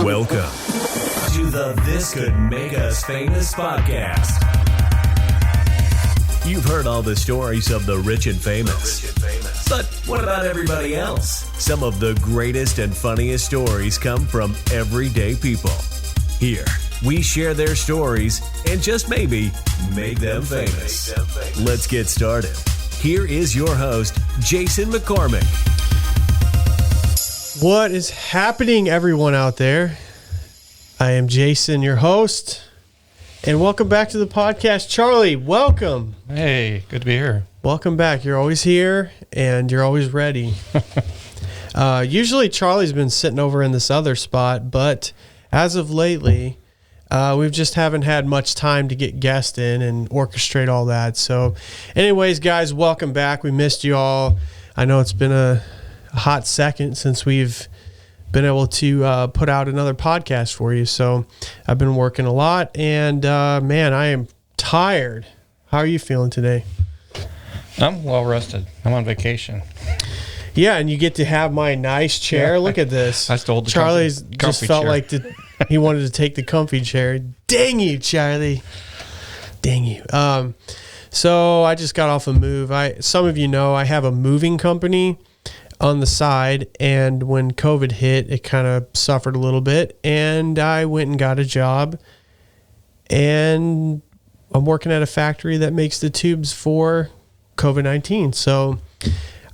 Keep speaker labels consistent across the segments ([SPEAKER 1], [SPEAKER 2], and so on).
[SPEAKER 1] Welcome to the This Could Make Us Famous podcast. You've heard all the stories of the rich and famous. But what about everybody else? Some of the greatest and funniest stories come from everyday people. Here, we share their stories and just maybe make them famous. Let's get started. Here is your host, Jason McCormick.
[SPEAKER 2] What is happening, everyone out there? I am Jason, your host, and welcome back to the podcast. Charlie, welcome.
[SPEAKER 3] Hey, good to be here.
[SPEAKER 2] Welcome back. You're always here, and you're always ready. Usually, Charlie's been sitting over in this other spot, but as of lately, we just haven't had much time to get guests in and orchestrate all that. So, anyways, guys, welcome back. We missed you all. I know it's been a hot second since we've been able to put out another podcast for you. So I've been working a lot, and man, I am tired. How are you feeling today?
[SPEAKER 3] I'm well rested. I'm on vacation.
[SPEAKER 2] Yeah, and you get to have my nice chair. Yeah. Look at this.
[SPEAKER 3] I stole the
[SPEAKER 2] Charlie's
[SPEAKER 3] comfy
[SPEAKER 2] just felt
[SPEAKER 3] chair.
[SPEAKER 2] like he wanted to take the comfy chair. Dang you, Charlie. Dang you. So I just got off a move. Some of you know I have a moving company on the side, and when COVID hit, it kind of suffered a little bit, and I went and got a job, and I'm working at a factory that makes the tubes for COVID-19. So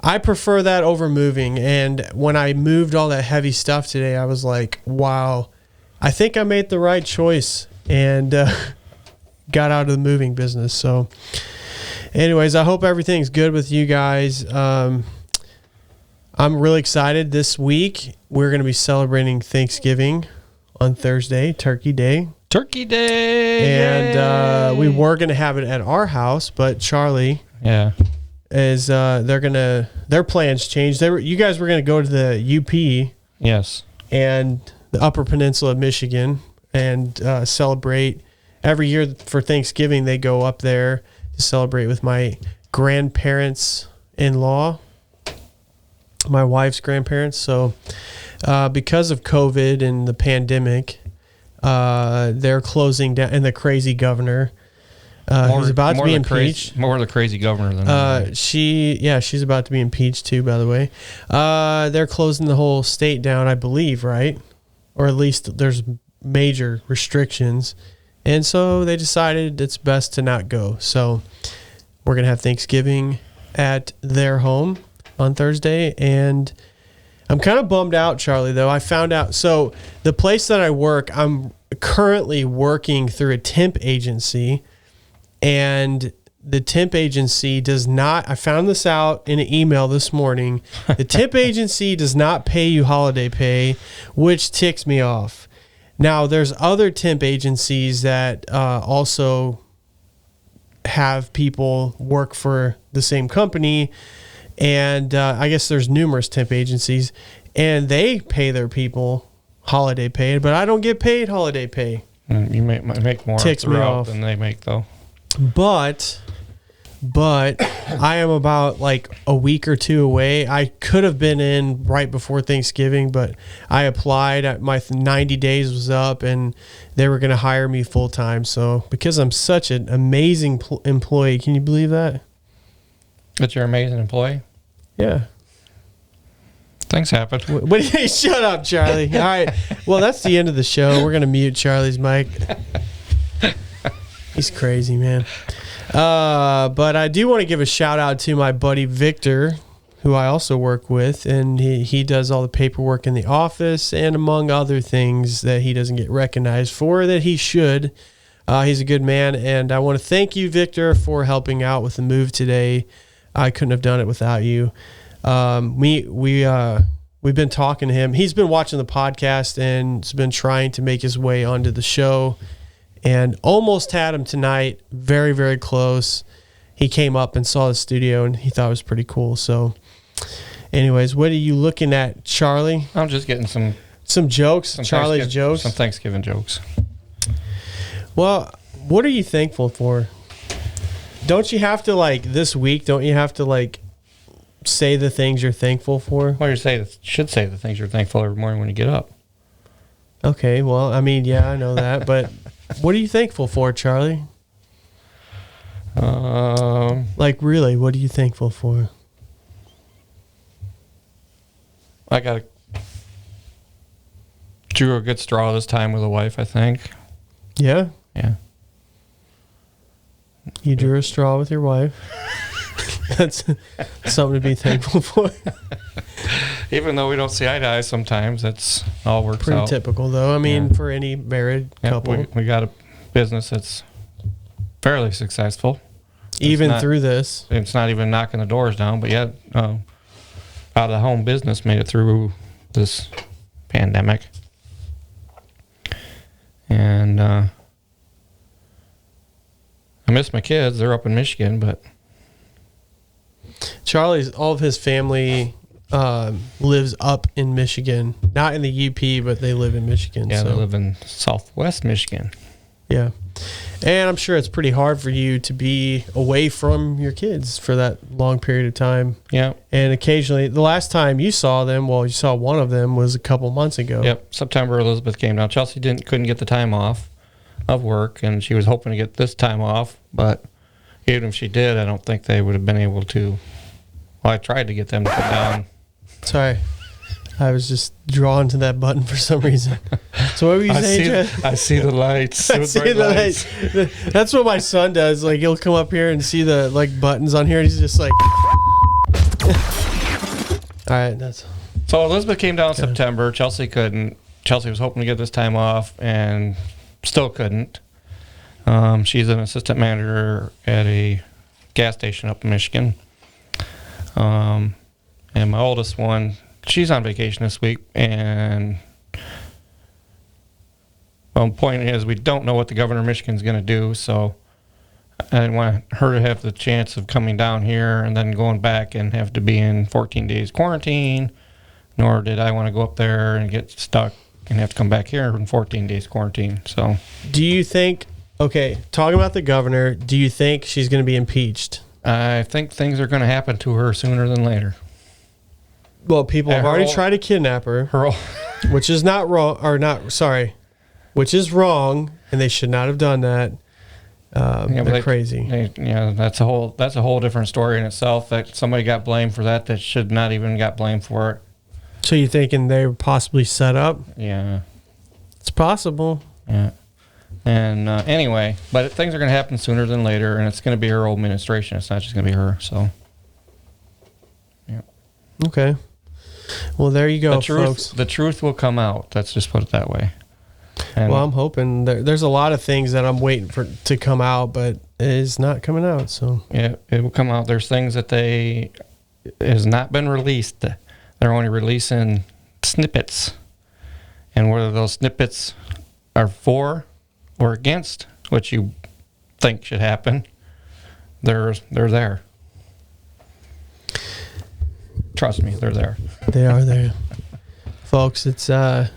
[SPEAKER 2] I prefer that over moving. And when I moved all that heavy stuff today, I was like, wow, I think I made the right choice, and got out of the moving business. So anyways, I hope everything's good with you guys. I'm really excited. This week, we're going to be celebrating Thanksgiving on Thursday, Turkey Day.
[SPEAKER 3] Turkey Day!
[SPEAKER 2] And we were going to have it at our house, but Charlie is their plans changed. You guys were going to go to the UP.
[SPEAKER 3] Yes.
[SPEAKER 2] And the Upper Peninsula of Michigan and celebrate. Every year for Thanksgiving, they go up there to celebrate with my grandparents-in-law. My wife's grandparents. So because of COVID and the pandemic, they're closing down, and the crazy governor who's about to be impeached.
[SPEAKER 3] More the crazy governor than
[SPEAKER 2] she's about to be impeached too, by the way. They're closing the whole state down, I believe, right? Or at least there's major restrictions. And so they decided it's best to not go. So we're going to have Thanksgiving at their home on Thursday, and I'm kind of bummed out, Charlie, though. I found out, so the place that I work, I'm currently working through a temp agency, and the temp agency does not, I found this out in an email this morning, the temp agency does not pay you holiday pay, which ticks me off. Now, there's other temp agencies that also have people work for the same company. And I guess there's numerous temp agencies, and they pay their people holiday pay, but I don't get paid holiday pay.
[SPEAKER 3] You make more
[SPEAKER 2] Ticks me off
[SPEAKER 3] than they make, though.
[SPEAKER 2] But I am about like a week or two away. I could have been in right before Thanksgiving, but I applied. My 90 days was up, and they were going to hire me full time. So because I'm such an amazing employee, can you believe that?
[SPEAKER 3] That you're an amazing employee?
[SPEAKER 2] Yeah.
[SPEAKER 3] Things happen.
[SPEAKER 2] Shut up, Charlie. All right. Well, that's the end of the show. We're going to mute Charlie's mic. He's crazy, man. But I do want to give a shout out to my buddy Victor, who I also work with, and he does all the paperwork in the office, and among other things that he doesn't get recognized for that he should. He's a good man, and I want to thank you, Victor, for helping out with the move today. I couldn't have done it without you. We've been talking to him. He's been watching the podcast and has been trying to make his way onto the show, and almost had him tonight. Very, very close. He came up and saw the studio, and he thought it was pretty cool. So anyways, what are you looking at, Charlie?
[SPEAKER 3] I'm just getting some
[SPEAKER 2] jokes, Charlie's jokes.
[SPEAKER 3] Some Thanksgiving jokes.
[SPEAKER 2] Well, what are you thankful for? Don't you have to, like, this week, don't you have to, like, say the things you're thankful for?
[SPEAKER 3] Well, you should say the things you're thankful every morning when you get up.
[SPEAKER 2] Okay, well, I mean, yeah, I know that, but what are you thankful for, Charlie? Like, really, what are you thankful for?
[SPEAKER 3] I drew a good straw this time with a wife, I think.
[SPEAKER 2] Yeah?
[SPEAKER 3] Yeah.
[SPEAKER 2] You drew a straw with your wife. That's something to be thankful for.
[SPEAKER 3] Even though we don't see eye to eye sometimes, that's all works
[SPEAKER 2] Pretty
[SPEAKER 3] out.
[SPEAKER 2] typical, though. I mean,
[SPEAKER 3] Yeah.
[SPEAKER 2] for any married couple.
[SPEAKER 3] We got a business that's fairly successful.
[SPEAKER 2] Even
[SPEAKER 3] not-
[SPEAKER 2] through this.
[SPEAKER 3] It's not even knocking the doors down, but yet out of the home business made it through this pandemic. And I miss my kids. They're up in Michigan, but
[SPEAKER 2] Charlie's, all of his family lives up in Michigan. Not in the UP, but they live in Michigan.
[SPEAKER 3] yeah,
[SPEAKER 2] so.
[SPEAKER 3] they live in Southwest Michigan.
[SPEAKER 2] Yeah. And I'm sure it's pretty hard for you to be away from your kids for that long period of time.
[SPEAKER 3] Yeah.
[SPEAKER 2] And occasionally, the last time you saw them, well, you saw one of them was a couple months ago.
[SPEAKER 3] Yep. September, Elizabeth came down. Chelsea couldn't get the time off of work, and she was hoping to get this time off, but even if she did, I don't think they would have been able to. Well, I tried to get them to come down.
[SPEAKER 2] Sorry. I was just drawn to that button for some reason. So what were you saying, Jeff?
[SPEAKER 3] I see the lights.
[SPEAKER 2] I see the lights. That's what my son does. Like, he'll come up here and see the buttons on here, and he's just like. All right, that's.
[SPEAKER 3] So Elizabeth came down in September. Chelsea couldn't. Chelsea was hoping to get this time off and still couldn't. She's an assistant manager at a gas station up in Michigan. And my oldest one, she's on vacation this week. And the point is, we don't know what the governor of Michigan is going to do. So I didn't want her to have the chance of coming down here and then going back and have to be in 14 days quarantine. Nor did I want to go up there and get stuck and have to come back here in 14 days quarantine. So,
[SPEAKER 2] Do you think? Okay, talking about the governor, do you think she's going to be impeached?
[SPEAKER 3] I think things are going to happen to her sooner than later.
[SPEAKER 2] Well, people have
[SPEAKER 3] Her
[SPEAKER 2] already
[SPEAKER 3] whole-
[SPEAKER 2] tried to kidnap her,
[SPEAKER 3] Her,
[SPEAKER 2] which is not wrong, or not. Sorry, which is wrong, and they should not have done that. They're crazy.
[SPEAKER 3] That's a whole different story in itself. That somebody got blamed for that should not even got blamed for it.
[SPEAKER 2] So you're thinking they were possibly set up?
[SPEAKER 3] Yeah,
[SPEAKER 2] It's possible.
[SPEAKER 3] yeah. And anyway, but things are going to happen sooner than later, and it's going to be her old administration. It's not just going to be her. So, yeah.
[SPEAKER 2] Okay. Well, there you go, folks.
[SPEAKER 3] The truth will come out. Let's just put it that way. And
[SPEAKER 2] Well, I'm hoping there's a lot of things that I'm waiting for to come out, but it's not coming out. So
[SPEAKER 3] yeah, it will come out. There's things that has not been released. They're only releasing snippets, and whether those snippets are for or against what you think should happen, they're there. Trust me, they're there.
[SPEAKER 2] they are there, folks. It's kind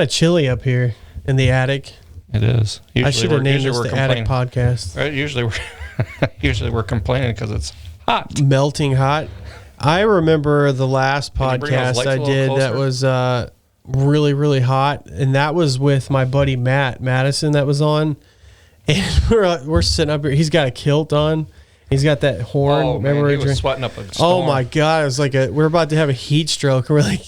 [SPEAKER 2] of chilly up here in the attic.
[SPEAKER 3] It is.
[SPEAKER 2] I should have named this the Attic Podcast.
[SPEAKER 3] Usually we're complaining because it's hot.
[SPEAKER 2] Melting hot. I remember the last
[SPEAKER 3] Can you bring those
[SPEAKER 2] podcast
[SPEAKER 3] lights a
[SPEAKER 2] I
[SPEAKER 3] little
[SPEAKER 2] did that
[SPEAKER 3] closer?
[SPEAKER 2] was really, really hot, and that was with my buddy Matt Madison that was on, and we're sitting up here. He's got a kilt on. He's got that horn.
[SPEAKER 3] Oh,
[SPEAKER 2] Remember
[SPEAKER 3] man, he
[SPEAKER 2] we
[SPEAKER 3] was sweating up a storm.
[SPEAKER 2] Oh my god! It was like we're about to have a heat stroke. We're like,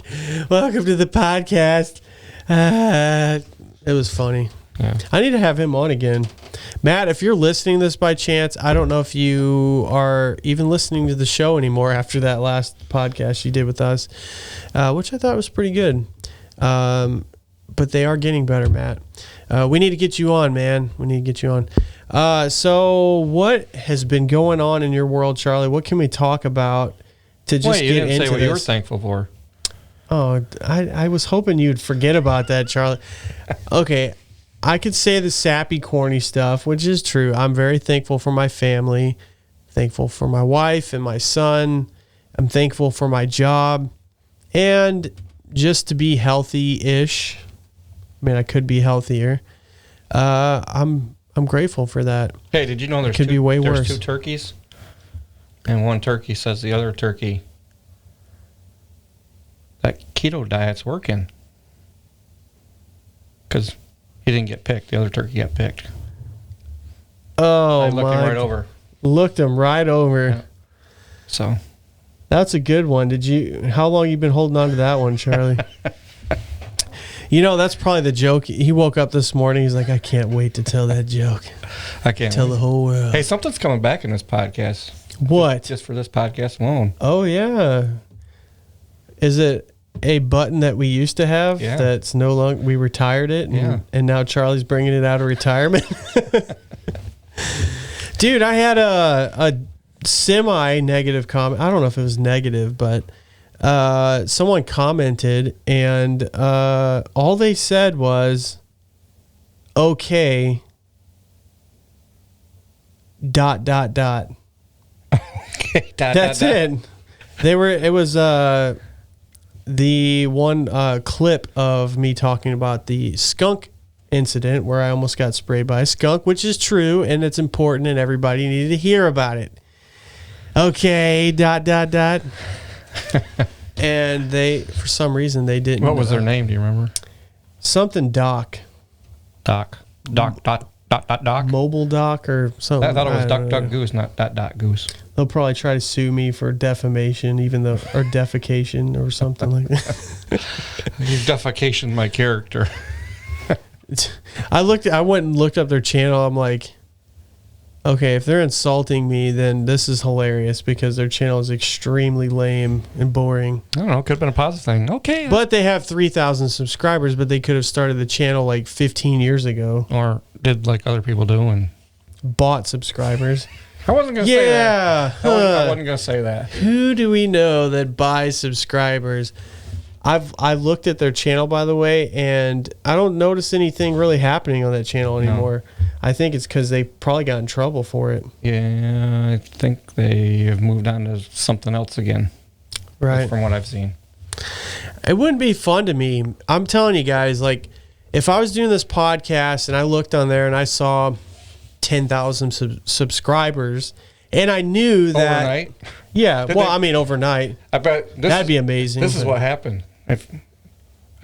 [SPEAKER 2] "Welcome to the podcast." It was funny.
[SPEAKER 3] Yeah.
[SPEAKER 2] I need to have him on again. Matt, if you're listening to this by chance, I don't know if you are even listening to the show anymore after that last podcast you did with us, which I thought was pretty good. But they are getting better, Matt. We need to get you on, man. We need to get you on. So what has been going on in your world, Charlie? What can we talk about to just
[SPEAKER 3] Wait, you
[SPEAKER 2] get
[SPEAKER 3] didn't
[SPEAKER 2] into
[SPEAKER 3] say what
[SPEAKER 2] this?
[SPEAKER 3] you were thankful for.
[SPEAKER 2] Oh, I was hoping you'd forget about that, Charlie. Okay, I could say the sappy, corny stuff, which is true. I'm very thankful for my family, thankful for my wife and my son. I'm thankful for my job, and just to be healthy-ish. I mean, I could be healthier. I'm grateful for that.
[SPEAKER 3] Hey, did you know there's
[SPEAKER 2] Could be way
[SPEAKER 3] there's
[SPEAKER 2] worse.
[SPEAKER 3] 2 turkeys? And one turkey says the other turkey, that keto diet's working. because he didn't get picked. The other turkey got picked.
[SPEAKER 2] Oh,
[SPEAKER 3] I looked him right over.
[SPEAKER 2] Looked him right over.
[SPEAKER 3] Yeah. So
[SPEAKER 2] that's a good one. How long you been holding on to that one, Charlie? That's probably the joke. He woke up this morning. He's like, I can't wait to tell that joke.
[SPEAKER 3] I can't
[SPEAKER 2] tell the whole world.
[SPEAKER 3] Hey, something's coming back in this podcast.
[SPEAKER 2] What?
[SPEAKER 3] Just for this podcast alone.
[SPEAKER 2] Oh, yeah. Is it a button that we used to have that's no longer, we retired it and now Charlie's bringing it out of retirement? Dude, I had a semi-negative comment. I don't know if it was negative, but someone commented and all they said was, okay, ...
[SPEAKER 3] Okay,
[SPEAKER 2] That's it. It was the one clip of me talking about the skunk incident where I almost got sprayed by a skunk, which is true and it's important and everybody needed to hear about it. Okay, ... And they, for some reason, they didn't.
[SPEAKER 3] What was their name? Do you remember?
[SPEAKER 2] Something Doc.
[SPEAKER 3] Doc.
[SPEAKER 2] Mobile Doc or something.
[SPEAKER 3] I thought it was Duck Goose, not Goose.
[SPEAKER 2] They'll probably try to sue me for defamation, or defecation or something like that.
[SPEAKER 3] You defecation my character.
[SPEAKER 2] I went and looked up their channel. I'm like, okay, if they're insulting me, then this is hilarious because their channel is extremely lame and boring.
[SPEAKER 3] I don't know. Could have been a positive thing. Okay.
[SPEAKER 2] But they have 3,000 subscribers, but they could have started the channel like 15 years ago.
[SPEAKER 3] Or did like other people do and
[SPEAKER 2] bought subscribers.
[SPEAKER 3] I wasn't going to say that. I wasn't going to say that.
[SPEAKER 2] Who do we know that buys subscribers? I looked at their channel, by the way, and I don't notice anything really happening on that channel anymore. No. I think it's because they probably got in trouble for it.
[SPEAKER 3] Yeah, I think they have moved on to something else again.
[SPEAKER 2] Right.
[SPEAKER 3] From what I've seen.
[SPEAKER 2] It wouldn't be fun to me. I'm telling you guys, like, if I was doing this podcast and I looked on there and I saw 10,000 subscribers and I knew that... Overnight? Yeah, overnight.
[SPEAKER 3] I bet
[SPEAKER 2] that'd be amazing.
[SPEAKER 3] This is what happened. I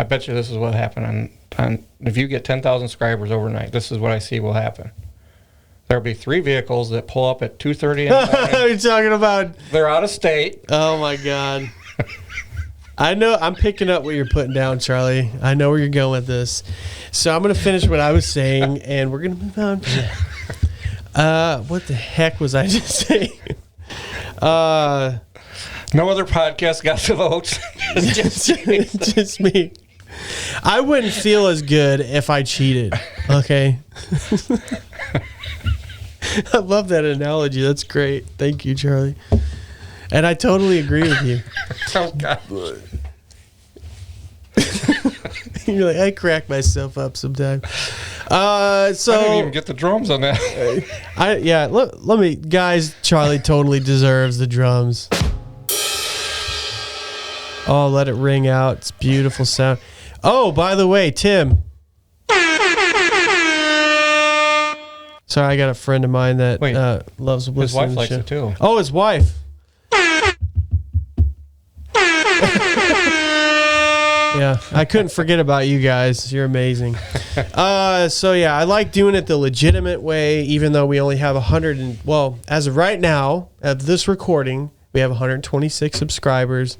[SPEAKER 3] bet you this is what happened. And if you get 10,000 subscribers overnight, this is what I see will happen. There'll be 3 vehicles that pull up at 2:30 in the morning.
[SPEAKER 2] You're talking about...
[SPEAKER 3] They're out of state.
[SPEAKER 2] Oh, my God. I know. I'm picking up what you're putting down, Charlie. I know where you're going with this. So I'm going to finish what I was saying, and we're going to move on. What the heck was I just saying?
[SPEAKER 3] No other podcast got the votes.
[SPEAKER 2] just me. I wouldn't feel as good if I cheated. Okay. I love that analogy. That's great. Thank you, Charlie. And I totally agree with you.
[SPEAKER 3] Oh, God.
[SPEAKER 2] You're like, I crack myself up sometimes. So
[SPEAKER 3] I didn't even get the drums on that.
[SPEAKER 2] Let me, guys. Charlie totally deserves the drums. Oh, let it ring out. It's beautiful sound. Oh, by the way, Tim. Sorry, I got a friend of mine that loves listening to the show.
[SPEAKER 3] His wife likes it too.
[SPEAKER 2] Oh, his wife. Yeah, I couldn't forget about you guys. You're amazing. So yeah, I like doing it the legitimate way, even though we only have as of right now, at this recording, we have 126 subscribers,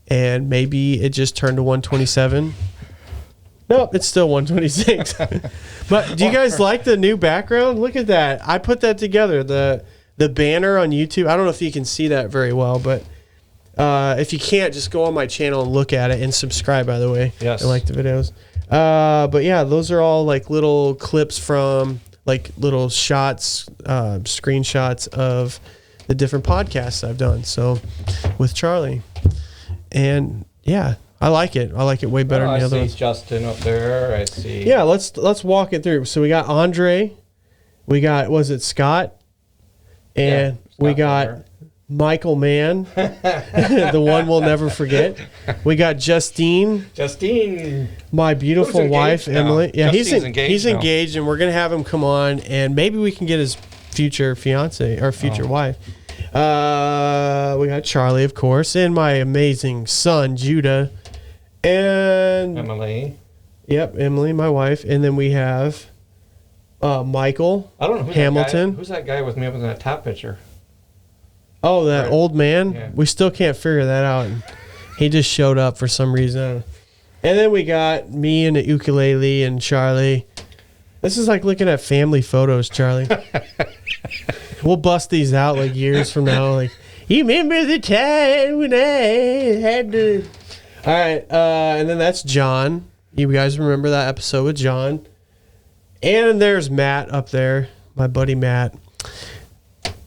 [SPEAKER 2] and maybe it just turned to 127. Nope, it's still 126. But do you guys like the new background? Look at that. I put that together. The banner on YouTube. I don't know if you can see that very well, but if you can't, just go on my channel and look at it and subscribe, by the way.
[SPEAKER 3] Yes.
[SPEAKER 2] I like the videos. But yeah, those are all like little clips from like little shots, screenshots of the different podcasts I've done. So with Charlie. And yeah, I like it. I like it way better than the other ones.
[SPEAKER 3] I see Justin up there. I see.
[SPEAKER 2] Yeah, let's walk it through. So we got Andre. We got, Scott? And we got Carter. Michael Mann, the one we'll never forget. We got Justine, my beautiful wife, Emily. Yeah, he's engaged, and we're gonna have him come on, and maybe we can get his future fiance or future wife. We got Charlie, of course, and my amazing son Judah, and
[SPEAKER 3] Emily.
[SPEAKER 2] Yep, Emily, my wife. And then we have Michael
[SPEAKER 3] I don't know who's
[SPEAKER 2] Hamilton.
[SPEAKER 3] That guy, who's that guy with me up in that top picture?
[SPEAKER 2] Oh, that
[SPEAKER 3] Right.
[SPEAKER 2] old man?
[SPEAKER 3] Yeah.
[SPEAKER 2] We still can't figure that out. He just showed up for some reason. And then we got me and the ukulele and Charlie. This is like looking at family photos, Charlie. We'll bust these out like years from now. Like, you remember the time when I had to... All right, and then that's John. You guys remember that episode with John. And there's Matt up there, my buddy Matt.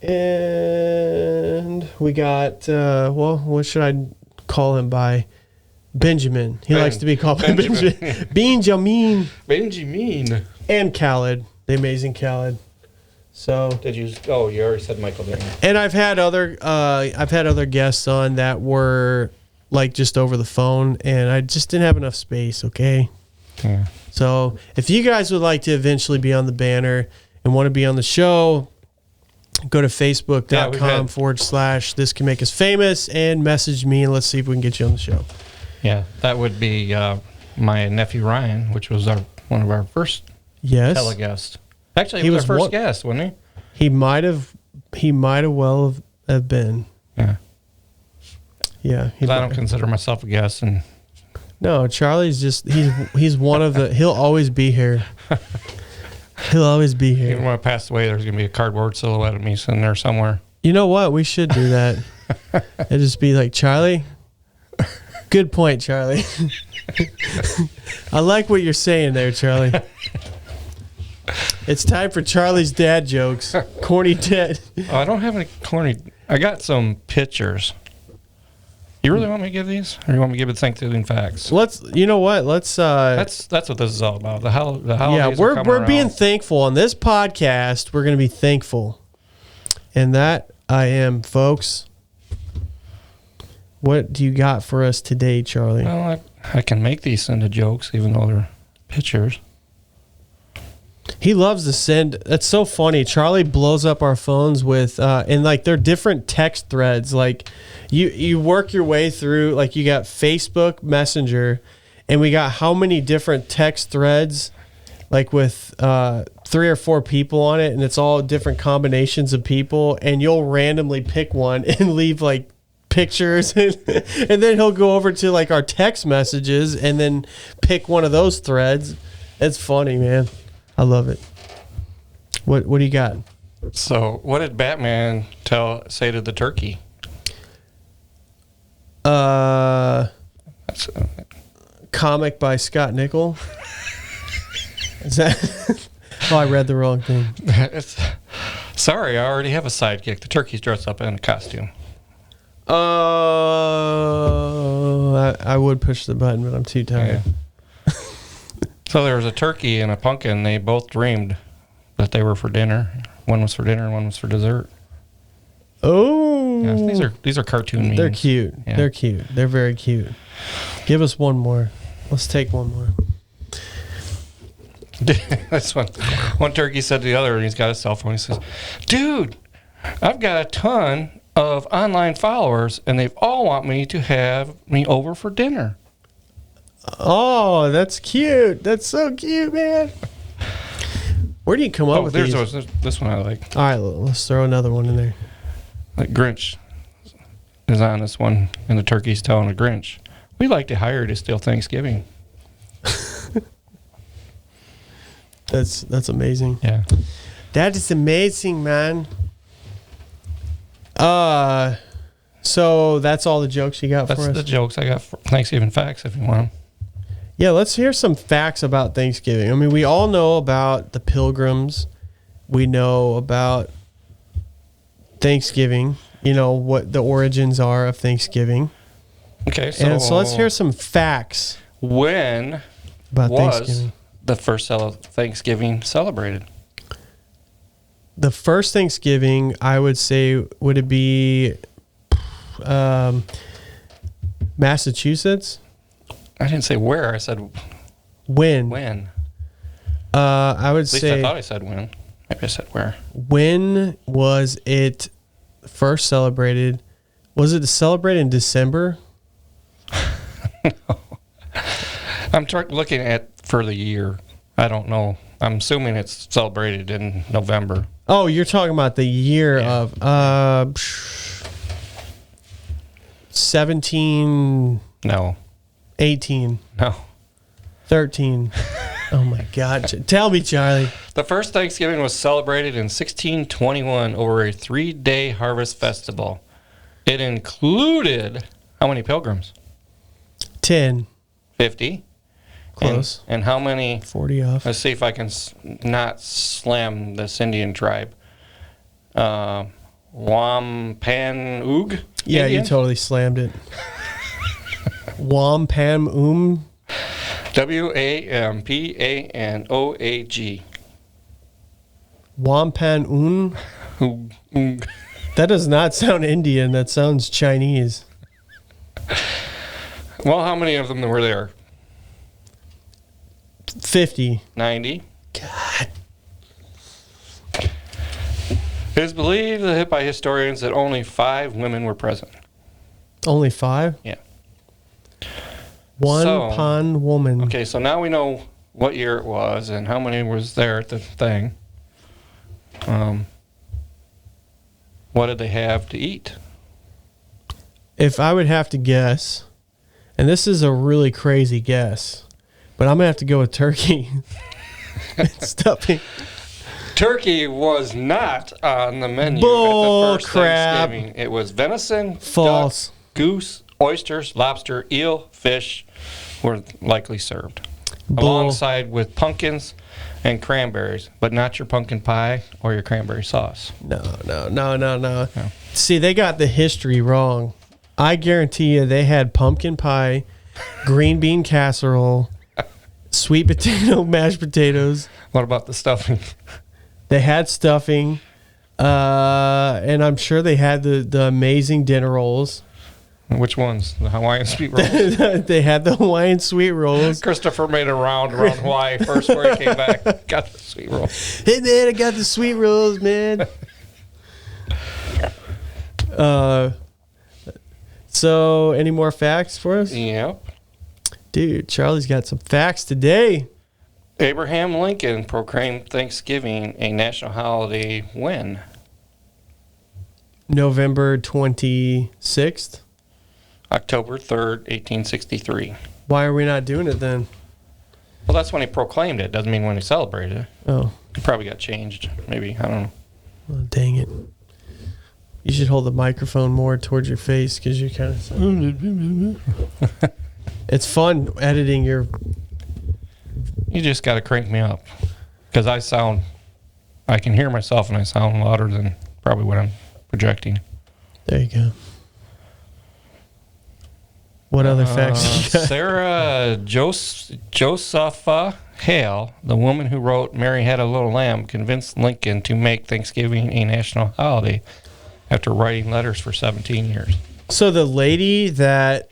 [SPEAKER 2] And we got, what should I call him by? Benjamin. He likes to be called by Benjamin. Benjamin.
[SPEAKER 3] Benjamin.
[SPEAKER 2] And Khaled, the amazing Khaled. So
[SPEAKER 3] Did you? Oh, you already said Michael, didn't you?
[SPEAKER 2] and I've had other guests on that were like just over the phone, and I just didn't have enough space. Okay.
[SPEAKER 3] Yeah.
[SPEAKER 2] So if you guys would like to eventually be on the banner and want to be on the show, go to facebook.com/This Can Make Us Famous and message me, and let's see if we can get you on the show.
[SPEAKER 3] Yeah, that would be my nephew Ryan, which was one of our first
[SPEAKER 2] Yes.
[SPEAKER 3] teleguests. Actually,
[SPEAKER 2] He
[SPEAKER 3] he was
[SPEAKER 2] was
[SPEAKER 3] our first
[SPEAKER 2] one-
[SPEAKER 3] guest, wasn't
[SPEAKER 2] He might have well have been.
[SPEAKER 3] he? Yeah.
[SPEAKER 2] Yeah.
[SPEAKER 3] 'Cause I don't consider myself a guest, and
[SPEAKER 2] No, Charlie's just he's one of the he'll always be here. He'll always be
[SPEAKER 3] even
[SPEAKER 2] here.
[SPEAKER 3] when I pass away, there's gonna be a cardboard silhouette of me sitting there somewhere.
[SPEAKER 2] You know what? We should do that. It'd just be like, Charlie. Good point, Charlie. I like what you're saying there, Charlie. It's time for Charlie's dad jokes. Corny dad.
[SPEAKER 3] Oh, I don't have any corny. I got some pictures. You really want me to give these, or you want me to give it Thanksgiving facts?
[SPEAKER 2] You know what? Let's
[SPEAKER 3] That's what this is all about. The holidays.
[SPEAKER 2] yeah,
[SPEAKER 3] are
[SPEAKER 2] we're
[SPEAKER 3] coming
[SPEAKER 2] being
[SPEAKER 3] around.
[SPEAKER 2] thankful on this podcast. We're going to be thankful. And that I am, folks. What do you got for us today, Charlie?
[SPEAKER 3] Well, I can make these into jokes, even though they're pictures.
[SPEAKER 2] He loves to send. That's so funny. Charlie blows up our phones with, and like they're different text threads. Like you work your way through. Like you got Facebook Messenger, and we got how many different text threads, like with 3 or 4 people on it, and it's all different combinations of people. And you'll randomly pick one and leave like pictures, and then he'll go over to like our text messages and then pick one of those threads. It's funny, man. I love it. What do you got?
[SPEAKER 3] So, what did Batman say to the turkey? That's,
[SPEAKER 2] Comic by Scott Nickel. Is that? Oh, I read the wrong thing.
[SPEAKER 3] Sorry, I already have a sidekick. The turkey's dressed up in a costume.
[SPEAKER 2] I would push the button, but I'm too tired.
[SPEAKER 3] Yeah. So there was a turkey and a pumpkin. They both dreamed that they were for dinner. One was for dinner and one was for dessert.
[SPEAKER 2] Oh,
[SPEAKER 3] Yeah, these are cartoon memes.
[SPEAKER 2] they're cute.
[SPEAKER 3] Yeah.
[SPEAKER 2] They're cute. They're very cute. Give us one more. Let's take one more.
[SPEAKER 3] This one turkey said to the other, and he's got a cell phone. He says, "Dude, I've got a ton of online followers, and they all want me to have me over for dinner."
[SPEAKER 2] Oh, that's cute. That's so cute, man. Where do you come up with these?
[SPEAKER 3] This one I like.
[SPEAKER 2] All right, let's throw another one in there.
[SPEAKER 3] Like Grinch is on this one, and the turkey's telling the Grinch, "We like to hire to steal Thanksgiving."
[SPEAKER 2] That's amazing.
[SPEAKER 3] Yeah.
[SPEAKER 2] That is amazing, man. So that's all the jokes you got
[SPEAKER 3] That's
[SPEAKER 2] for us?
[SPEAKER 3] the jokes I got for Thanksgiving facts if you want them.
[SPEAKER 2] Yeah, let's hear some facts about Thanksgiving. I mean, we all know about the Pilgrims. We know about Thanksgiving, what the origins are of Thanksgiving.
[SPEAKER 3] Okay, so,
[SPEAKER 2] And so let's hear some facts
[SPEAKER 3] when
[SPEAKER 2] about
[SPEAKER 3] was
[SPEAKER 2] Thanksgiving.
[SPEAKER 3] the first Thanksgiving celebrated?
[SPEAKER 2] The first Thanksgiving, I would say, would it be Massachusetts?
[SPEAKER 3] I didn't say where. I said
[SPEAKER 2] When?
[SPEAKER 3] when.
[SPEAKER 2] I would
[SPEAKER 3] At least
[SPEAKER 2] say,
[SPEAKER 3] I thought I said when. Maybe I said where.
[SPEAKER 2] when was it first celebrated? Was it celebrated in December?
[SPEAKER 3] I'm looking at for the year. I don't know. I'm assuming it's celebrated in November.
[SPEAKER 2] Oh, you're talking about the year of 17,
[SPEAKER 3] No.
[SPEAKER 2] 18,
[SPEAKER 3] No.
[SPEAKER 2] 13. Oh my God. Tell me, Charlie.
[SPEAKER 3] The first Thanksgiving was celebrated in 1621 over a 3-day harvest festival. It included how many pilgrims?
[SPEAKER 2] 10.
[SPEAKER 3] 50.
[SPEAKER 2] Close.
[SPEAKER 3] And how many?
[SPEAKER 2] 40 off.
[SPEAKER 3] Let's see if I can not slam this Indian tribe. Wampanoag?
[SPEAKER 2] Yeah,
[SPEAKER 3] Indian?
[SPEAKER 2] you totally slammed it. Wampanoag.
[SPEAKER 3] Wampanoag.
[SPEAKER 2] Wampanoag. That does not sound Indian. That sounds Chinese.
[SPEAKER 3] Well, how many of them were there?
[SPEAKER 2] 50.
[SPEAKER 3] 90.
[SPEAKER 2] God.
[SPEAKER 3] It is believed by historians that only 5 women were present.
[SPEAKER 2] Only 5?
[SPEAKER 3] Yeah.
[SPEAKER 2] One pond woman.
[SPEAKER 3] Okay, so now we know what year it was and how many was there at the thing. What did they have to eat?
[SPEAKER 2] If I would have to guess, and this is a really crazy guess, but I'm going to have to go with turkey. And stuffing.
[SPEAKER 3] Turkey was not on the menu
[SPEAKER 2] Bull
[SPEAKER 3] at the first
[SPEAKER 2] crap.
[SPEAKER 3] Thanksgiving. It was venison,
[SPEAKER 2] False.
[SPEAKER 3] duck, goose, oysters, lobster, eel, fish were likely served.
[SPEAKER 2] Bull.
[SPEAKER 3] Alongside with pumpkins and cranberries, but not your pumpkin pie or your cranberry sauce.
[SPEAKER 2] No. See, they got the history wrong. I guarantee you they had pumpkin pie, green bean casserole, sweet potato, mashed potatoes.
[SPEAKER 3] What about the stuffing?
[SPEAKER 2] They had stuffing, and I'm sure they had the amazing dinner rolls.
[SPEAKER 3] Which ones? The Hawaiian sweet rolls?
[SPEAKER 2] They had the Hawaiian sweet rolls.
[SPEAKER 3] Christopher made a round around Hawaii first before he came back. Got the sweet roll.
[SPEAKER 2] Hey man, I got the sweet rolls, man. So any more facts for us?
[SPEAKER 3] Yep.
[SPEAKER 2] Dude, Charlie's got some facts today.
[SPEAKER 3] Abraham Lincoln proclaimed Thanksgiving a national holiday when?
[SPEAKER 2] November 26th.
[SPEAKER 3] October 3rd, 1863.
[SPEAKER 2] Why are we not doing it then?
[SPEAKER 3] Well, that's when he proclaimed it. Doesn't mean when he celebrated it.
[SPEAKER 2] Oh,
[SPEAKER 3] It probably got changed. Maybe. I don't know.
[SPEAKER 2] well, dang it. You should hold the microphone more towards your face because you're kind of... It's fun editing your...
[SPEAKER 3] You just got to crank me up. Because I can hear myself and I sound louder than probably what I'm projecting.
[SPEAKER 2] There you go. What other facts you got?
[SPEAKER 3] Sarah Josepha Hale, the woman who wrote Mary Had a Little Lamb, convinced Lincoln to make Thanksgiving a national holiday after writing letters for 17 years.
[SPEAKER 2] So the lady that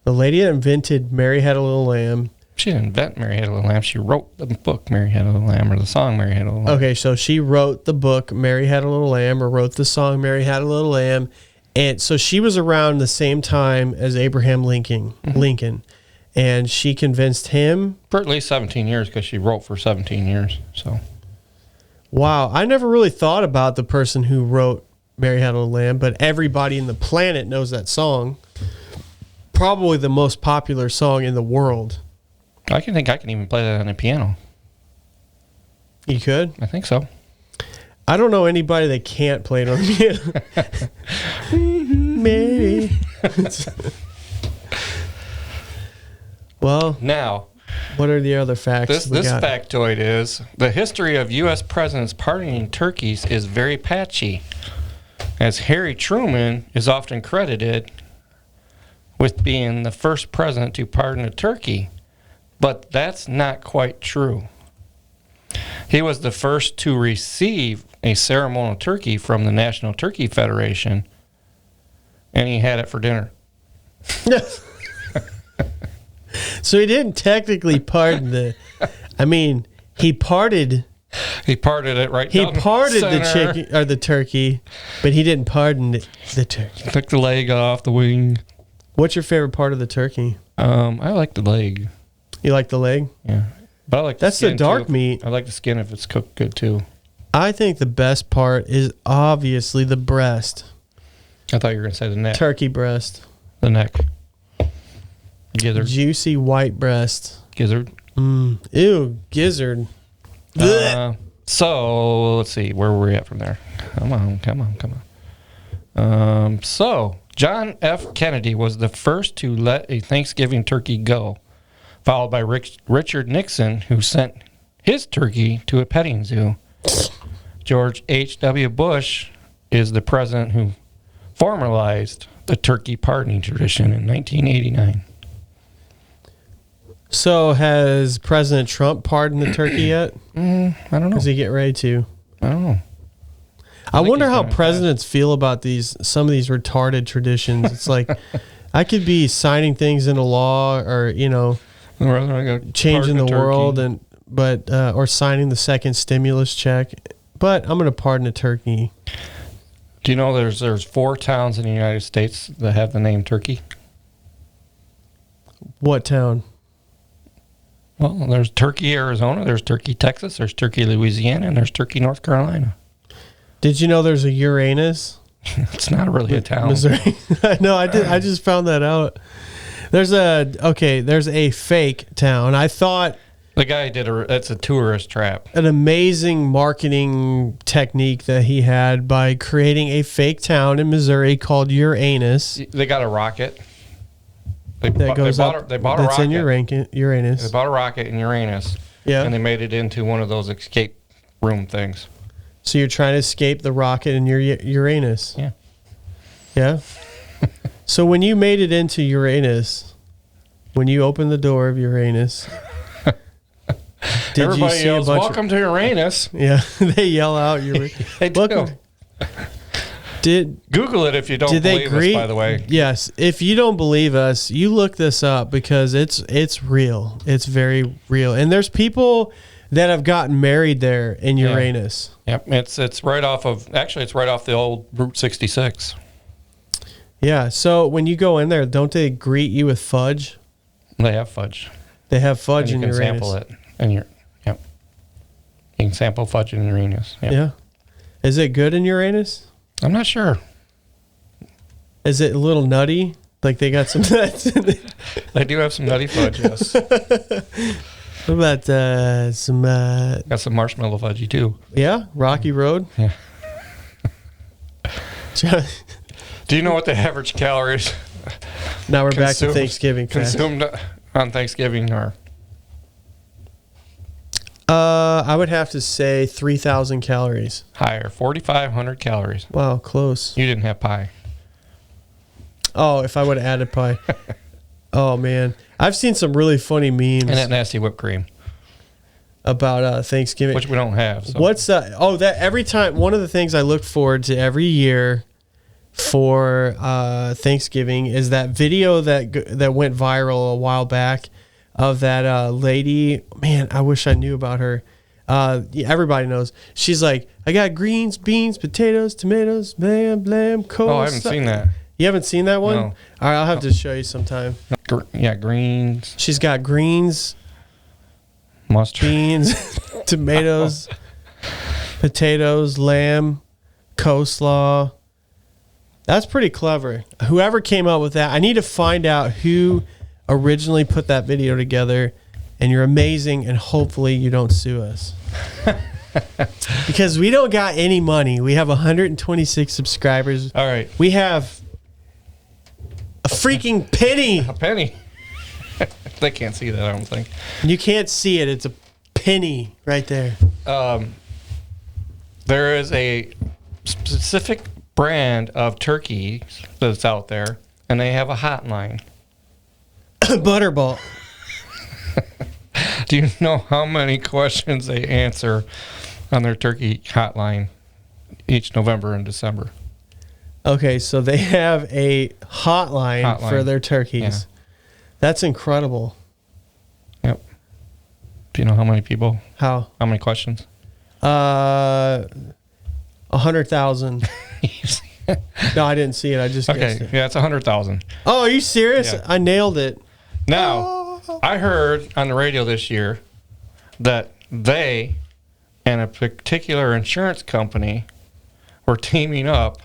[SPEAKER 2] invented Mary Had a Little Lamb.
[SPEAKER 3] She didn't invent Mary Had a Little Lamb. She wrote the book Mary Had a Little Lamb, or the song Mary Had a Little Lamb.
[SPEAKER 2] Okay, so she wrote the book Mary Had a Little Lamb, or wrote the song Mary Had a Little Lamb. And so she was around the same time as Abraham Lincoln. And she convinced him.
[SPEAKER 3] For at least 17 years, because she wrote for 17 years. So,
[SPEAKER 2] Wow, I never really thought about the person who wrote Mary Had a Little Lamb, but everybody in the planet knows that song. Probably the most popular song in the world.
[SPEAKER 3] I can even play that on a piano.
[SPEAKER 2] You could?
[SPEAKER 3] I think so.
[SPEAKER 2] I don't know anybody that can't play it on the piano. Mary. Well,
[SPEAKER 3] Now,
[SPEAKER 2] what are the other facts?
[SPEAKER 3] this factoid is the history of U.S. presidents pardoning turkeys is very patchy, as Harry Truman is often credited with being the first president to pardon a turkey, but that's not quite true. He was the first to receive a ceremonial turkey from the National Turkey Federation, and he had it for dinner.
[SPEAKER 2] So he didn't technically pardon he parted.
[SPEAKER 3] He parted it right
[SPEAKER 2] He
[SPEAKER 3] down
[SPEAKER 2] parted the
[SPEAKER 3] center,
[SPEAKER 2] chicken or the turkey, but he didn't pardon the turkey.
[SPEAKER 3] took the leg off the wing.
[SPEAKER 2] What's your favorite part of the turkey?
[SPEAKER 3] I like the leg.
[SPEAKER 2] You like the leg?
[SPEAKER 3] Yeah, but I like
[SPEAKER 2] That's the
[SPEAKER 3] skin,
[SPEAKER 2] dark
[SPEAKER 3] too.
[SPEAKER 2] meat.
[SPEAKER 3] I like the skin if it's cooked good too.
[SPEAKER 2] I think the best part is obviously the breast.
[SPEAKER 3] I thought you were gonna say the neck.
[SPEAKER 2] Turkey breast.
[SPEAKER 3] The neck. Gizzard.
[SPEAKER 2] Juicy white breast.
[SPEAKER 3] Gizzard.
[SPEAKER 2] Ew, gizzard.
[SPEAKER 3] So let's see where were we at from there. Come on. So John F. Kennedy was the first to let a Thanksgiving turkey go, followed by Richard Nixon, who sent his turkey to a petting zoo. George H.W. Bush is the president who formalized the turkey pardoning tradition in 1989.
[SPEAKER 2] So has President Trump pardoned the turkey yet?
[SPEAKER 3] I don't know.
[SPEAKER 2] Does he get ready to?
[SPEAKER 3] I don't know.
[SPEAKER 2] I
[SPEAKER 3] think
[SPEAKER 2] wonder
[SPEAKER 3] he's
[SPEAKER 2] how
[SPEAKER 3] done it
[SPEAKER 2] presidents feel about some of these retarded traditions. It's like I could be signing things into law, or changing the world, or signing the second stimulus check. But I'm going to pardon a turkey.
[SPEAKER 3] Do you know there's 4 towns in the United States that have the name Turkey?
[SPEAKER 2] What town?
[SPEAKER 3] Well, there's Turkey, Arizona, there's Turkey, Texas, there's Turkey, Louisiana, and there's Turkey, North Carolina.
[SPEAKER 2] Did you know there's a Uranus?
[SPEAKER 3] It's not really a town.
[SPEAKER 2] Missouri. No, I did. I just found that out. There's a fake town. I thought
[SPEAKER 3] The guy it's a tourist trap.
[SPEAKER 2] an amazing marketing technique that he had by creating a fake town in Missouri called Uranus.
[SPEAKER 3] They got a rocket. They
[SPEAKER 2] That goes
[SPEAKER 3] bought
[SPEAKER 2] up.
[SPEAKER 3] a rocket.
[SPEAKER 2] That's in Uranus.
[SPEAKER 3] They bought a rocket in Uranus.
[SPEAKER 2] Yeah.
[SPEAKER 3] And they made it into one of those escape room things.
[SPEAKER 2] So you're trying to escape the rocket in your Uranus.
[SPEAKER 3] Yeah.
[SPEAKER 2] Yeah. So when you made it into Uranus, when you opened the door of Uranus, did
[SPEAKER 3] Everybody
[SPEAKER 2] you see
[SPEAKER 3] yells,
[SPEAKER 2] a bunch
[SPEAKER 3] "Welcome to Uranus."
[SPEAKER 2] Yeah, they yell out.
[SPEAKER 3] They do.
[SPEAKER 2] Welcome.
[SPEAKER 3] Google it if you don't
[SPEAKER 2] Did they
[SPEAKER 3] believe
[SPEAKER 2] greet?
[SPEAKER 3] us, by the way.
[SPEAKER 2] Yes. If you don't believe us, you look this up because it's real. It's very real. And there's people that have gotten married there in Uranus.
[SPEAKER 3] Yep, it's right off the old Route 66.
[SPEAKER 2] Yeah. So when you go in there, don't they greet you with fudge?
[SPEAKER 3] They have fudge.
[SPEAKER 2] They have fudge
[SPEAKER 3] And
[SPEAKER 2] in
[SPEAKER 3] you can
[SPEAKER 2] Uranus.
[SPEAKER 3] sample it, and you can sample fudge in Uranus. Yep.
[SPEAKER 2] Yeah. Is it good in Uranus?
[SPEAKER 3] I'm not sure.
[SPEAKER 2] Is it a little nutty? Like they got some nuts in it?
[SPEAKER 3] They do have some nutty fudge. Yes,
[SPEAKER 2] What about some?
[SPEAKER 3] got some marshmallow fudgy too.
[SPEAKER 2] Yeah, Rocky Road.
[SPEAKER 3] Yeah. Do you know what the average calories
[SPEAKER 2] Now we're back to
[SPEAKER 3] Consumed-
[SPEAKER 2] Thanksgiving. Pat.
[SPEAKER 3] consumed on Thanksgiving are?
[SPEAKER 2] I would have to say 3,000 calories.
[SPEAKER 3] Higher, 4,500 calories.
[SPEAKER 2] Wow, close.
[SPEAKER 3] You didn't have pie.
[SPEAKER 2] Oh, if I would have added pie. Oh man, I've seen some really funny memes
[SPEAKER 3] And that nasty whipped cream,
[SPEAKER 2] about Thanksgiving.
[SPEAKER 3] which we don't have. So.
[SPEAKER 2] What's that? Oh, that every time. One of the things I look forward to every year for Thanksgiving is that video that went viral a while back of that lady. Man, I wish I knew about her. Everybody knows. She's like, I got greens, beans, potatoes, tomatoes, lamb, coleslaw.
[SPEAKER 3] Oh, I haven't seen that.
[SPEAKER 2] You haven't seen that one?
[SPEAKER 3] No.
[SPEAKER 2] All right, I'll have to show you sometime.
[SPEAKER 3] Greens,
[SPEAKER 2] She's got greens,
[SPEAKER 3] mustard.
[SPEAKER 2] beans, tomatoes, potatoes, lamb, coleslaw. That's pretty clever. Whoever came up with that, I need to find out who originally put that video together. And you're amazing, and hopefully you don't sue us. Because we don't got any money. We have 126 subscribers.
[SPEAKER 3] All right.
[SPEAKER 2] We have a freaking penny.
[SPEAKER 3] A penny. They can't see that, I don't think.
[SPEAKER 2] You can't see it. It's a penny right there.
[SPEAKER 3] There is a specific brand of turkey that's out there, and they have a hotline.
[SPEAKER 2] Butterball.
[SPEAKER 3] Do you know how many questions they answer on their turkey hotline each November and December?
[SPEAKER 2] Okay, so they have a hotline for their turkeys.
[SPEAKER 3] Yeah.
[SPEAKER 2] That's incredible.
[SPEAKER 3] Yep. Do you know how many people?
[SPEAKER 2] How?
[SPEAKER 3] How many questions?
[SPEAKER 2] 100,000. No, I didn't see it. I just guessed
[SPEAKER 3] Okay,
[SPEAKER 2] it.
[SPEAKER 3] yeah, it's 100,000.
[SPEAKER 2] Oh, are you serious?
[SPEAKER 3] Yeah.
[SPEAKER 2] I nailed it.
[SPEAKER 3] Now, I heard on the radio this year that they and a particular insurance company were teaming up.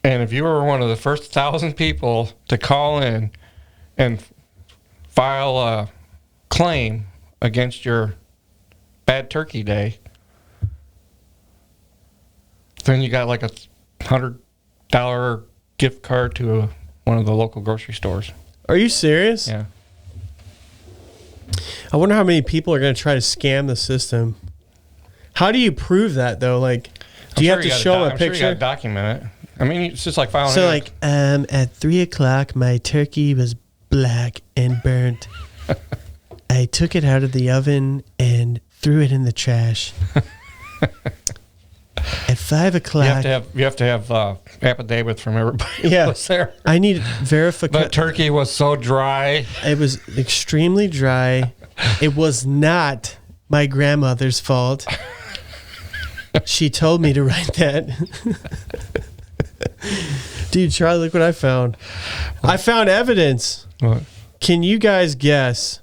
[SPEAKER 3] And if you were one of the first 1,000 people to call in and file a claim against your bad turkey day, then you got like a $100 gift card to one of the local grocery stores.
[SPEAKER 2] Are you serious?
[SPEAKER 3] Yeah.
[SPEAKER 2] I wonder how many people are going to try to scam the system. How do you prove that though? Like, do you have to show them a picture?
[SPEAKER 3] Sure you got to document it. I mean, it's just like filing.
[SPEAKER 2] So like, at 3:00, my turkey was black and burnt. I took it out of the oven and threw it in the trash. At 5:00,
[SPEAKER 3] you have to have affidavit from everybody
[SPEAKER 2] yeah,
[SPEAKER 3] who was there.
[SPEAKER 2] I need verification.
[SPEAKER 3] The turkey was so dry.
[SPEAKER 2] It was extremely dry. It was not my grandmother's fault. She told me to write that. Dude, Charlie, look what I found. I found evidence.
[SPEAKER 3] What?
[SPEAKER 2] Can you guys guess?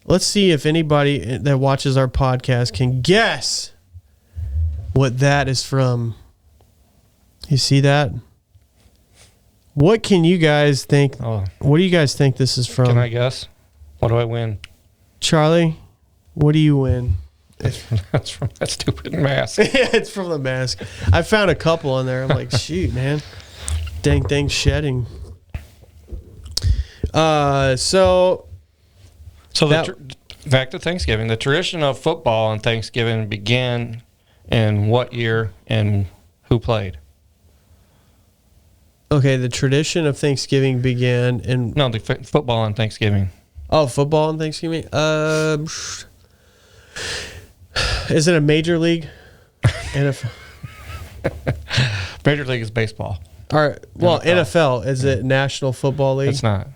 [SPEAKER 2] Let's see if anybody that watches our podcast can guess what that is from. You see that? What can you guys think?
[SPEAKER 3] Oh.
[SPEAKER 2] What do you guys think this is from?
[SPEAKER 3] Can I guess? What do I win?
[SPEAKER 2] Charlie, what do you win?
[SPEAKER 3] That's from that stupid mask.
[SPEAKER 2] Yeah, it's from The Mask. I found a couple in there. I'm like, shoot, man. Dang thing shedding. So
[SPEAKER 3] Back to Thanksgiving. The tradition of football on Thanksgiving began in what year and who played?
[SPEAKER 2] Okay, the tradition of Thanksgiving began in...
[SPEAKER 3] No, the football on Thanksgiving.
[SPEAKER 2] Oh, football on Thanksgiving? Is it a major league? NFL?
[SPEAKER 3] Major League is baseball.
[SPEAKER 2] All right. Well,
[SPEAKER 3] NFL.
[SPEAKER 2] NFL. Is it National Football League?
[SPEAKER 3] It's not.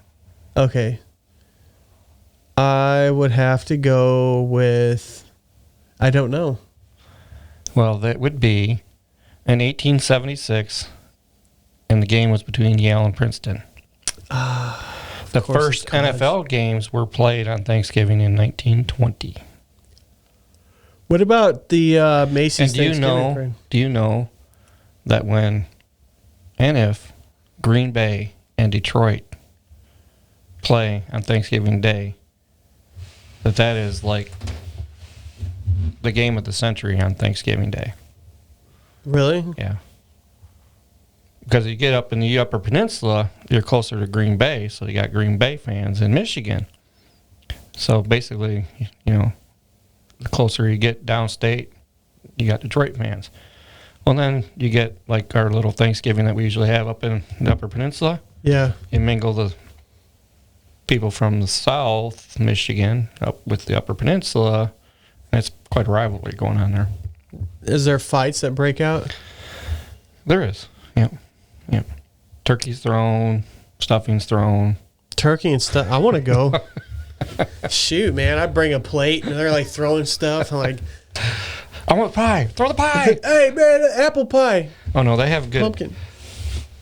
[SPEAKER 2] Okay. I would have to go with... I don't know.
[SPEAKER 3] Well, that would be in 1876, and the game was between Yale and Princeton. The first NFL games were played on Thanksgiving in 1920.
[SPEAKER 2] What about the Macy's
[SPEAKER 3] And do you know that when and if Green Bay and Detroit play on Thanksgiving Day, that is like the game of the century on Thanksgiving Day?
[SPEAKER 2] Really?
[SPEAKER 3] Yeah. Because you get up in the Upper Peninsula, you're closer to Green Bay, so you got Green Bay fans in Michigan. So basically, you know, the closer you get downstate, you got Detroit fans. Well, then you get like our little Thanksgiving that we usually have up in the Upper Peninsula.
[SPEAKER 2] Yeah.
[SPEAKER 3] You mingle the people from the South Michigan up with the Upper Peninsula, and it's quite a rivalry going on there.
[SPEAKER 2] Is there fights that break out?
[SPEAKER 3] There is. Yep. Yep. Turkey's thrown, stuffing's thrown.
[SPEAKER 2] Turkey and stuff. I want to go. Shoot, man. I bring a plate and they're like throwing stuff. I'm like,
[SPEAKER 3] I want pie. Throw the pie.
[SPEAKER 2] hey, man, apple pie.
[SPEAKER 3] Oh, no, they have good.
[SPEAKER 2] Pumpkin.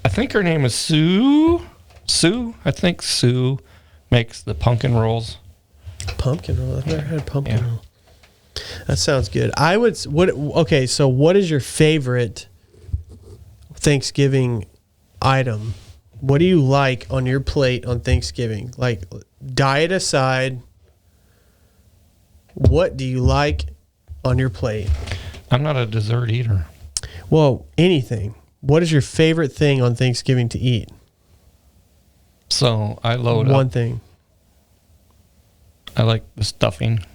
[SPEAKER 3] I think her name is Sue. I think Sue makes the pumpkin rolls.
[SPEAKER 2] Pumpkin roll. I've never had pumpkin
[SPEAKER 3] Yeah.
[SPEAKER 2] roll. That sounds good. Okay, so what is your favorite Thanksgiving item? What do you like on your plate on Thanksgiving? Like, diet aside, what do you like on your plate?
[SPEAKER 3] I'm not a dessert eater.
[SPEAKER 2] Well, anything. What is your favorite thing on Thanksgiving to eat?
[SPEAKER 3] So I load
[SPEAKER 2] One
[SPEAKER 3] up.
[SPEAKER 2] thing.
[SPEAKER 3] I like the stuffing.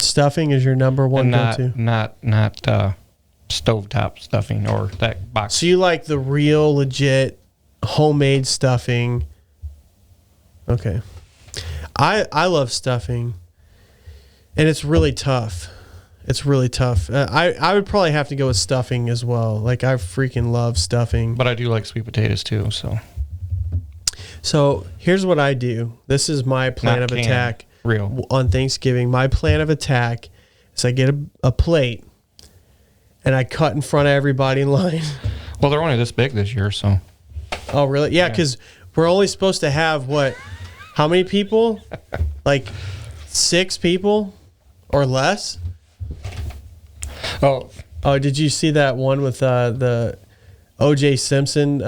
[SPEAKER 2] Stuffing is your number one go-to.
[SPEAKER 3] Not stovetop stuffing or that box.
[SPEAKER 2] So you like the real, legit, homemade stuffing. Okay. I love stuffing, and it's really tough. It's really tough. I would probably have to go with stuffing as well. Like, I freaking love stuffing.
[SPEAKER 3] But I do like sweet potatoes too.
[SPEAKER 2] So here's what I do. This is my plan
[SPEAKER 3] Not
[SPEAKER 2] of
[SPEAKER 3] canned,
[SPEAKER 2] attack
[SPEAKER 3] real.
[SPEAKER 2] on Thanksgiving. My plan of attack is I get a plate, and I cut in front of everybody in line.
[SPEAKER 3] Well, they're only this big this year, so.
[SPEAKER 2] Oh, really? Yeah, because we're only supposed to have what? How many people? Like 6 people or less?
[SPEAKER 3] Oh,
[SPEAKER 2] Did you see that one with the O.J. Simpson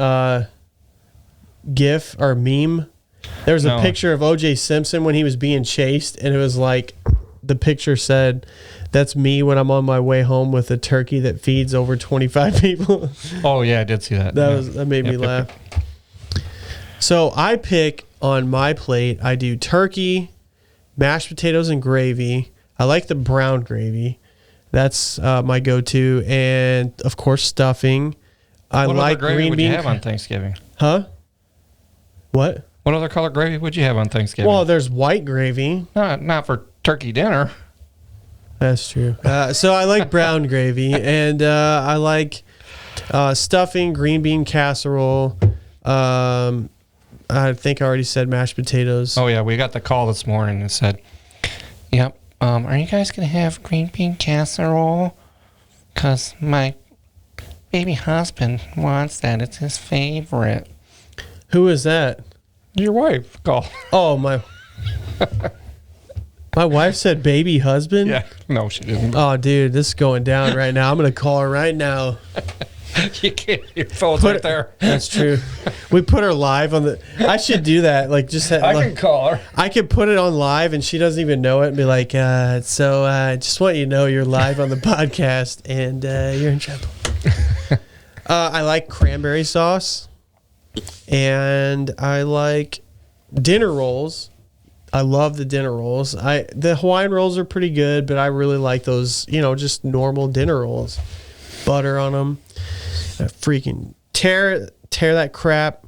[SPEAKER 2] GIF or meme? There was a picture of O.J. Simpson when he was being chased, and it was like the picture said, "That's me when I'm on my way home with a turkey that feeds over 25 people."
[SPEAKER 3] Oh yeah, I did see that.
[SPEAKER 2] That made me laugh. So I pick on my plate. I do turkey, mashed potatoes, and gravy. I like the brown gravy. That's my go-to, and of course stuffing. I
[SPEAKER 3] what
[SPEAKER 2] like
[SPEAKER 3] other gravy
[SPEAKER 2] green
[SPEAKER 3] would
[SPEAKER 2] bean.
[SPEAKER 3] you have on Thanksgiving?
[SPEAKER 2] Huh? What?
[SPEAKER 3] What other color gravy would you have on Thanksgiving?
[SPEAKER 2] Well, there's white gravy.
[SPEAKER 3] Not for turkey dinner.
[SPEAKER 2] That's true. So I like brown gravy, and I like stuffing, green bean casserole. I think I already said mashed potatoes.
[SPEAKER 3] Oh yeah, we got the call this morning that said, "Yep, are you guys gonna have green bean casserole? Cause my baby husband wants that. It's his favorite."
[SPEAKER 2] Who is that?
[SPEAKER 3] Your wife called.
[SPEAKER 2] Oh, my wife said baby husband?
[SPEAKER 3] Yeah. No, she didn't.
[SPEAKER 2] Oh, dude, this is going down right now. I'm going to call her right now.
[SPEAKER 3] You can't. Your phone's right there.
[SPEAKER 2] That's true. We put her live on the... I should do that. Like, just...
[SPEAKER 3] I can call her.
[SPEAKER 2] I could put it on live and she doesn't even know it and be like, just want you to know you're live on the podcast and you're in trouble. I like cranberry sauce. And I like dinner rolls. I love the dinner rolls. The Hawaiian rolls are pretty good, but I really like those, just normal dinner rolls. Butter on them. I freaking tear that crap,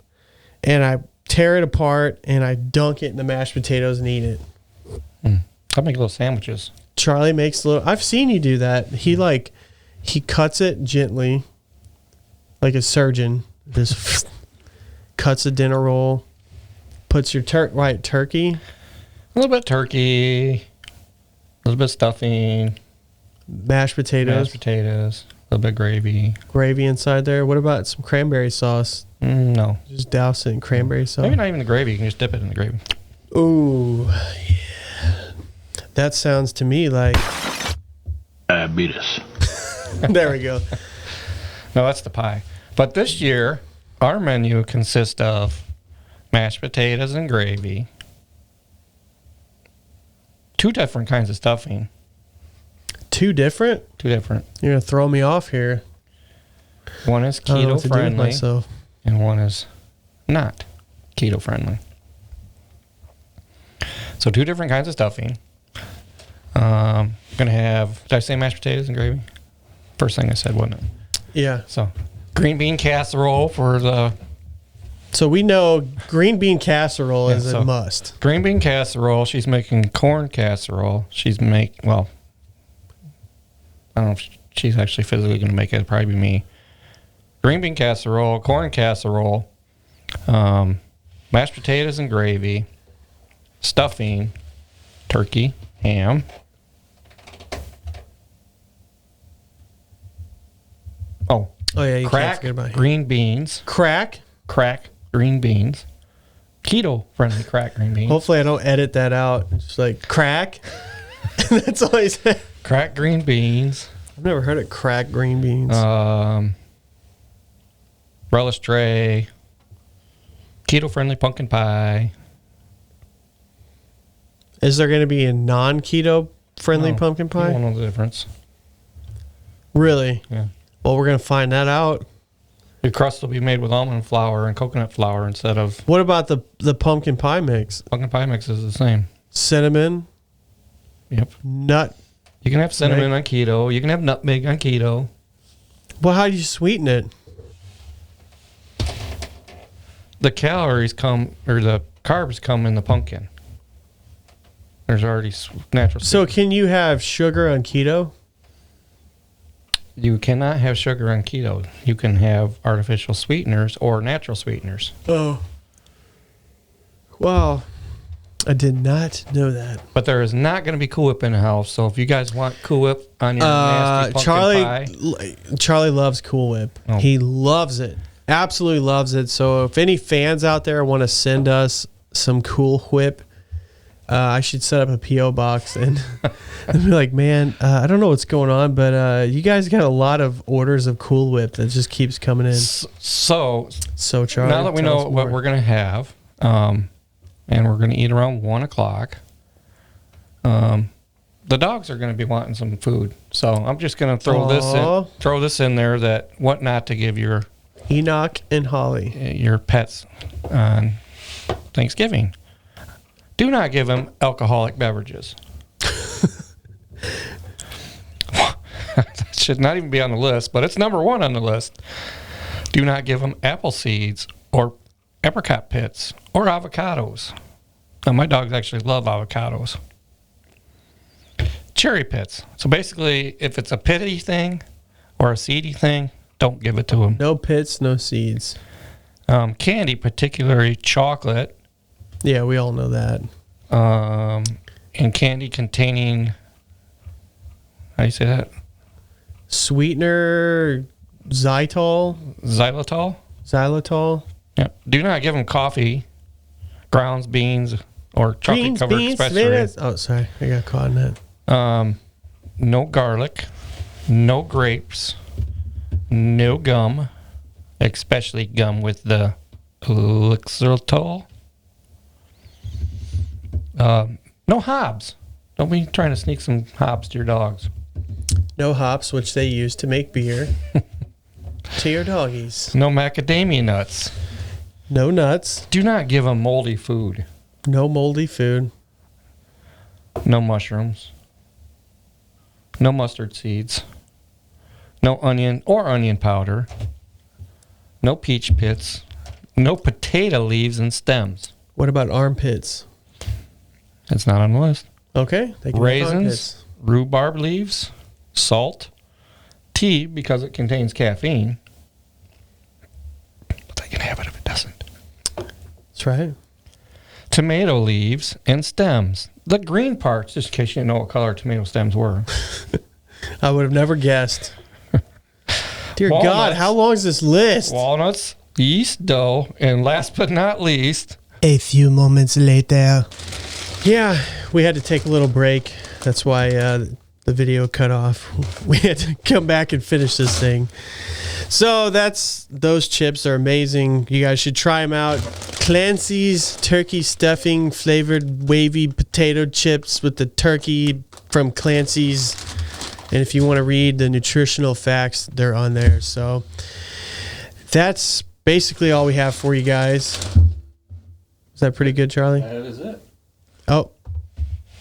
[SPEAKER 2] and I tear it apart, and I dunk it in the mashed potatoes and eat it.
[SPEAKER 3] I make little sandwiches.
[SPEAKER 2] Charlie makes I've seen you do that. He cuts it gently, like a surgeon. Just cuts a dinner roll, puts your turkey.
[SPEAKER 3] A little bit of turkey, a little bit of stuffing,
[SPEAKER 2] Mashed potatoes,
[SPEAKER 3] a little bit of gravy.
[SPEAKER 2] gravy inside there. What about some cranberry sauce?
[SPEAKER 3] No.
[SPEAKER 2] Just douse it in cranberry sauce.
[SPEAKER 3] Maybe not even the gravy. You can just dip it in the gravy.
[SPEAKER 2] Ooh, yeah. That sounds to me like
[SPEAKER 4] diabetes.
[SPEAKER 2] There we go.
[SPEAKER 3] No, that's the pie. But this year, our menu consists of mashed potatoes and gravy, 2 different kinds of stuffing.
[SPEAKER 2] 2 different?
[SPEAKER 3] 2 different.
[SPEAKER 2] You're gonna throw me off here.
[SPEAKER 3] One is
[SPEAKER 2] I don't know what
[SPEAKER 3] keto
[SPEAKER 2] to do with
[SPEAKER 3] friendly,
[SPEAKER 2] myself.
[SPEAKER 3] and one is not keto friendly. So 2 different kinds of stuffing. I'm gonna have. Did I say mashed potatoes and gravy? First thing I said, wasn't it?
[SPEAKER 2] Yeah.
[SPEAKER 3] So green bean casserole for the
[SPEAKER 2] So we know green bean casserole is
[SPEAKER 3] so
[SPEAKER 2] a must.
[SPEAKER 3] green bean casserole. She's making corn casserole. I don't know if she's actually physically going to make it. It'll probably be me. Green bean casserole, corn casserole, mashed potatoes and gravy, stuffing, turkey, ham. Oh
[SPEAKER 2] yeah, you
[SPEAKER 3] crack
[SPEAKER 2] can't forget about
[SPEAKER 3] green beans.
[SPEAKER 2] Crack?
[SPEAKER 3] Crack green beans. Keto friendly crack green beans.
[SPEAKER 2] Hopefully I don't edit that out. It's just like crack. That's all he said.
[SPEAKER 3] Crack green beans.
[SPEAKER 2] I've never heard of crack green beans.
[SPEAKER 3] Relish tray. Keto friendly pumpkin pie.
[SPEAKER 2] Is there going to be a non-keto friendly
[SPEAKER 3] No,
[SPEAKER 2] pumpkin
[SPEAKER 3] You
[SPEAKER 2] pie?
[SPEAKER 3] won't know the difference.
[SPEAKER 2] Really?
[SPEAKER 3] Yeah.
[SPEAKER 2] Well, we're going to find that out.
[SPEAKER 3] The crust will be made with almond flour and coconut flour instead of
[SPEAKER 2] What about the pumpkin pie mix?
[SPEAKER 3] pumpkin pie mix is the same.
[SPEAKER 2] Cinnamon,
[SPEAKER 3] Yep.
[SPEAKER 2] nut.
[SPEAKER 3] You can have cinnamon on keto. You can have nutmeg on keto.
[SPEAKER 2] Well, how do you sweeten it?
[SPEAKER 3] The calories the carbs come in the pumpkin. There's already natural.
[SPEAKER 2] So can you have sugar on keto?
[SPEAKER 3] You cannot have sugar on keto. You can have artificial sweeteners or natural sweeteners.
[SPEAKER 2] Oh. Wow. I did not know that.
[SPEAKER 3] But there is not going to be Cool Whip in the house. So if you guys want Cool Whip on your nasty pumpkin pie,
[SPEAKER 2] Charlie loves Cool Whip.
[SPEAKER 3] Oh.
[SPEAKER 2] He loves it. absolutely loves it. So if any fans out there want to send us some Cool Whip, I should set up a P.O. box and be like, man, I don't know what's going on, but you guys got a lot of orders of Cool Whip that just keeps coming in.
[SPEAKER 3] So
[SPEAKER 2] Charlie,
[SPEAKER 3] now that we know what we're going to have, and we're going to eat around 1 o'clock, the dogs are going to be wanting some food. So I'm just going to throw this in there, that what not to give your
[SPEAKER 2] Enoch and Holly,
[SPEAKER 3] your pets on Thanksgiving. Do not give them alcoholic beverages. That should not even be on the list, but it's number 1 on the list. Do not give them apple seeds or apricot pits or avocados. Now, my dogs actually love avocados. Cherry pits. So basically, if it's a pitty thing or a seedy thing, don't give it to them.
[SPEAKER 2] No pits, no seeds.
[SPEAKER 3] Candy, particularly chocolate.
[SPEAKER 2] Yeah, we all know that.
[SPEAKER 3] And candy containing, how do you say that?
[SPEAKER 2] Sweetener, xylitol.
[SPEAKER 3] Yep. Do not give them coffee, grounds, beans, or chocolate-covered specialty.
[SPEAKER 2] Oh, sorry. I got caught in that.
[SPEAKER 3] No garlic, no grapes, no gum, especially gum with the xylitol. No hobs. Don't be trying to sneak some hops to your dogs.
[SPEAKER 2] No hops, which they use to make beer. To your doggies.
[SPEAKER 3] No macadamia nuts.
[SPEAKER 2] No nuts.
[SPEAKER 3] Do not give them moldy food.
[SPEAKER 2] No moldy food.
[SPEAKER 3] No mushrooms. No mustard seeds. No onion or onion powder. No peach pits. No potato leaves and stems.
[SPEAKER 2] What about armpits?
[SPEAKER 3] It's not on the list.
[SPEAKER 2] Okay. They can
[SPEAKER 3] Raisins, rhubarb leaves, salt, tea because it contains caffeine. But they can have it if it doesn't.
[SPEAKER 2] That's right.
[SPEAKER 3] Tomato leaves and stems. The green parts, just in case you didn't know what color tomato stems were.
[SPEAKER 2] I would have never guessed. Dear
[SPEAKER 3] Walnuts,
[SPEAKER 2] God, how long is this list?
[SPEAKER 3] Walnuts, yeast dough, and last but not least,
[SPEAKER 2] a few moments later. Yeah, we had to take a little break. That's why the video cut off. We had to come back and finish this thing. So those chips are amazing. You guys should try them out. Clancy's turkey stuffing flavored wavy potato chips with the turkey from Clancy's. And if you want to read the nutritional facts, they're on there. So that's basically all we have for you guys. Is that pretty good, Charlie?
[SPEAKER 3] that is it.
[SPEAKER 2] Oh,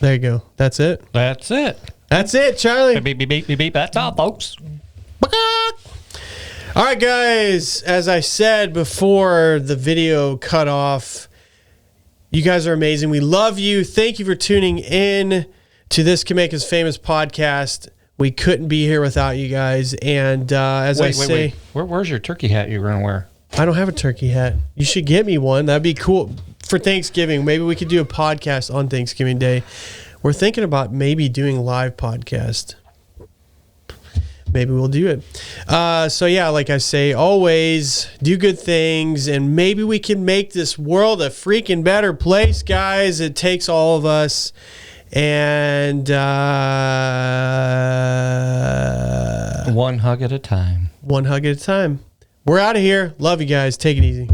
[SPEAKER 2] there you go. That's it.
[SPEAKER 3] That's it.
[SPEAKER 2] That's it, Charlie.
[SPEAKER 3] Beep, beep, beep, beep, beep. That's all, folks.
[SPEAKER 2] All right, guys. As I said before the video cut off, you guys are amazing. We love you. Thank you for tuning in to This Can Make Us Famous podcast. We couldn't be here without you guys. And wait.
[SPEAKER 3] Where's your turkey hat you're going to wear?
[SPEAKER 2] I don't have a turkey hat. You should get me one. That'd be cool. For Thanksgiving, maybe we could do a podcast on Thanksgiving Day. We're thinking about maybe doing a live podcast. Maybe we'll do it. So yeah, like I say, always do good things, and maybe we can make this world a freaking better place, guys. It takes all of us. And
[SPEAKER 3] one hug at a time.
[SPEAKER 2] One hug at a time. We're out of here. Love you guys. Take it easy.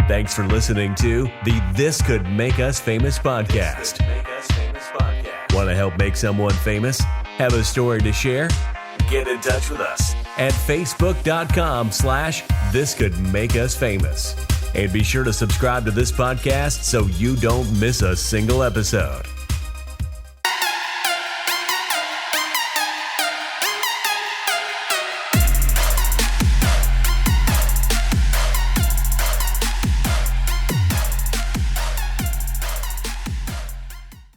[SPEAKER 1] Thanks for listening to the This Could Make Us Famous podcast. Want to help make someone famous? Have a story to share? Get in touch with us at facebook.com/This Could Make Us Famous. And be sure to subscribe to this podcast so you don't miss a single episode.